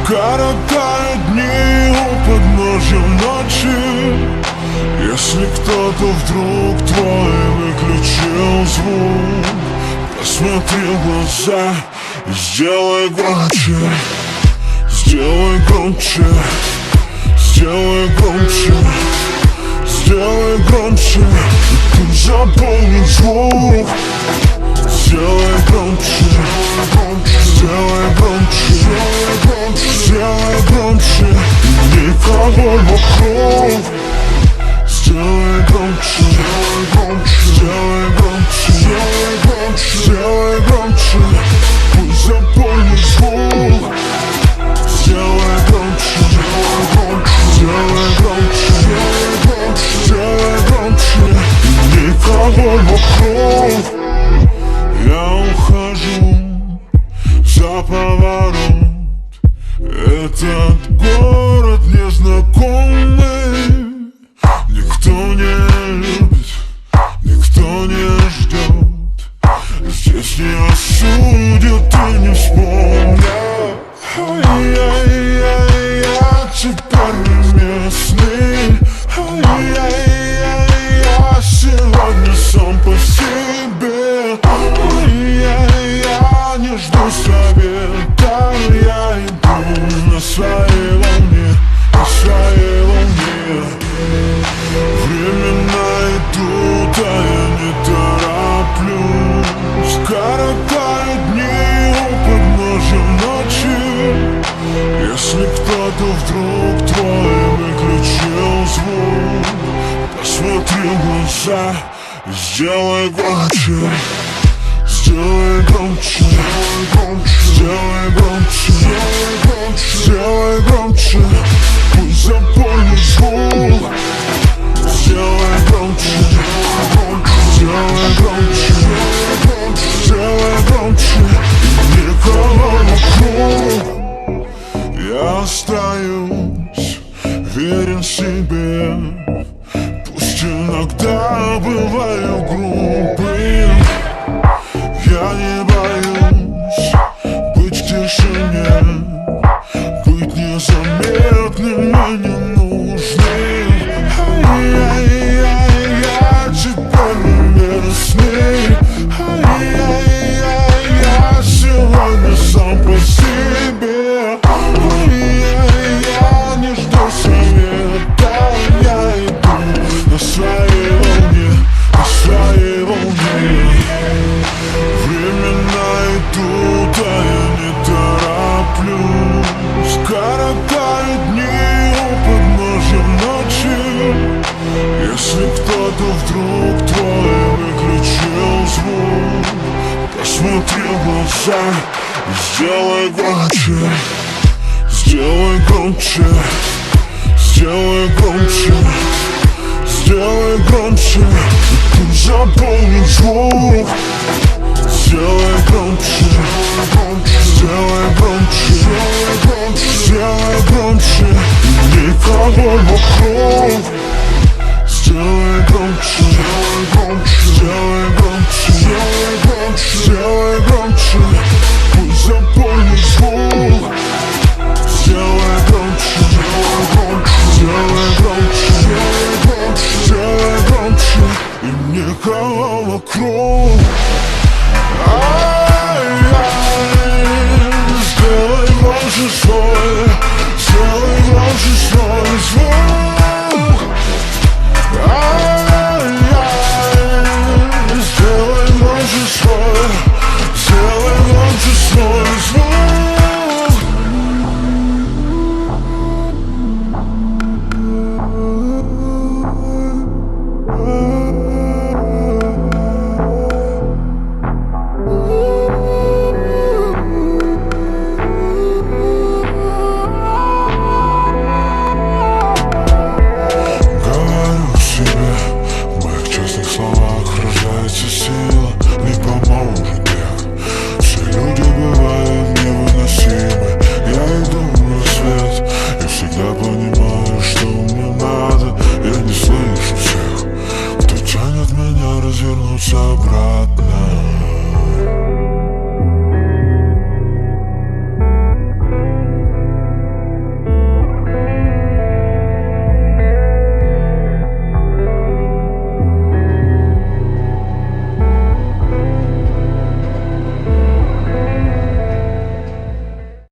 Коротают дни у подножья ночи. Если кто-то вдруг твой выключил звук, посмотри в глаза и сделай громче. Сделай громче, сделай громче, сделай громче, и пусть заполнит звук. Сделай громче, сделай громче, сделай громче, и никого вокруг. Сделай громче, сделай громче, сделай громче, пусть заполнит звук. Сделай громче, сделай громче, сделай громче, и никого вокруг. Я ухожу за поворот. Этот город незнакомый. Никто не любит, никто не ждет. Здесь не осудят и не вспомнят. Ай-яй-яй, я теперь не местный. Ай-яй-яй, я сегодня сам по себе. Ай-яй, я не жду совета. Я иду на своей волне, на своей волне. Времена идут, а я не тороплюсь. Коротают дни у подножья ночи. Если кто-то вдруг твой выключил звук, посмотри в глаза и сделай громче. Сделай громче, сделай громче, сделай громче, пусть заполнит звук. Сделай громче, сделай громче, сделай громче, и никого вокруг. Я остаюсь верен себе. Пусть иногда бываю грубым. Я не боюсь быть в тишине, быть незаметным и ненужным. Ай-яй-яй, я теперь не местный. Ай-яй-яй, я сегодня сам по себе. Ай-яй, я не жду совета. Я иду на своей волне, на своей волне. Времена идут, а я не тороплюсь. Коротают дни у подножья ночи. Если кто-то вдруг твой выключил звук, посмотри в глаза и сделай громче. Сделай громче, сделай громче, сделай громче, и пусть заполнит звук. Сделай громче, сделай громче, сделай громче, и никого вокруг. Сделай громче, сделай громче, сделай громче, пусть заполнит звук. Сделай громче, сделай громче, сделай громче, и никого вокруг. Сделай громче свой, сделай громче свой звук. Сделай громче свой, сделай громче свой звук. Развернуться обратно.